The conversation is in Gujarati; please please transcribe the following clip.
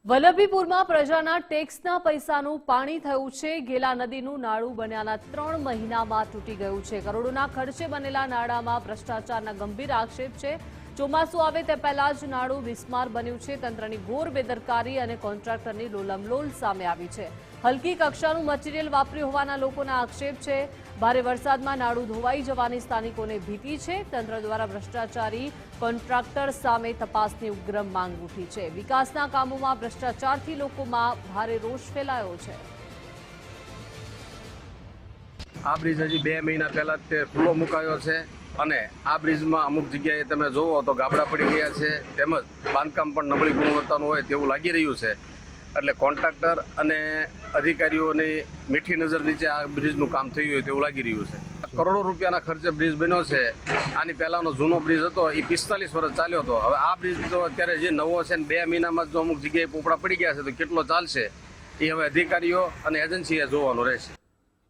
વલ્લભીપુરમાં પ્રજાના ટેક્સના પૈસાનું પાણી થયું છે। ગેલા નદીનું નાળું બન્યાના 3 મહિનામાં તૂટી ગયું છે। કરોડોના ખર્ચે બનેલા નાળામાં ભ્રષ્ટાચારના ગંભીર આક્ષેપ છે। ચોમાસું આવે તે પહેલા જ નાળું બિસ્માર બન્યું છે। તંત્રની ઘોર બેદરકારી અને કોન્ટ્રાક્ટરની લોલમલોલ સામે આવી છે। હલકી કક્ષાનું મટીરીયલ વાપર્યું હોવાના લોકોના આક્ષેપ છે। ભારે વરસાદમાં નાળું ધોવાઈ જવાની સ્થાનિકોને ભીતિ છે। તંત્ર દ્વારા ભ્રષ્ટાચારી કોન્ટ્રાક્ટર સામે તપાસની ઉગ્ર માંગ ઉઠી છે। વિકાસના કામોમાં ભ્રષ્ટાચારથી લોકોમાં ભારે રોષ ફેલાયો છે। આ બ્રિજ હજી 2 મહિના પહેલા તે ખુલ્લો મુકાયો છે અને આ બ્રિજમાં અમુક જગ્યાએ તમે જોવો તો ગાબડા પડી ગયા છે, તેમજ બાંધકામ પણ નબળી ગુણવત્તાનું હોય તેવું લાગી રહ્યું છે। એટલે કોન્ટ્રાક્ટર અને અધિકારીઓની મીઠી નજર નીચે આ બ્રિજનું કામ થયું હોય તેવું લાગી રહ્યું છે। કરોડો રૂપિયાના ખર્ચે બ્રિજ બન્યો છે। આની પહેલાનો જૂનો બ્રિજ હતો એ 45 વર્ષ ચાલ્યો હતો। હવે આ બ્રિજ તો અત્યારે જે નવો છે ને 2 મહિનામાં જો અમુક જગ્યાએ પોપડા પડી ગયા છે તો કેટલો ચાલશે એ હવે અધિકારીઓ અને એજન્સીએ જોવાનું રહેશે।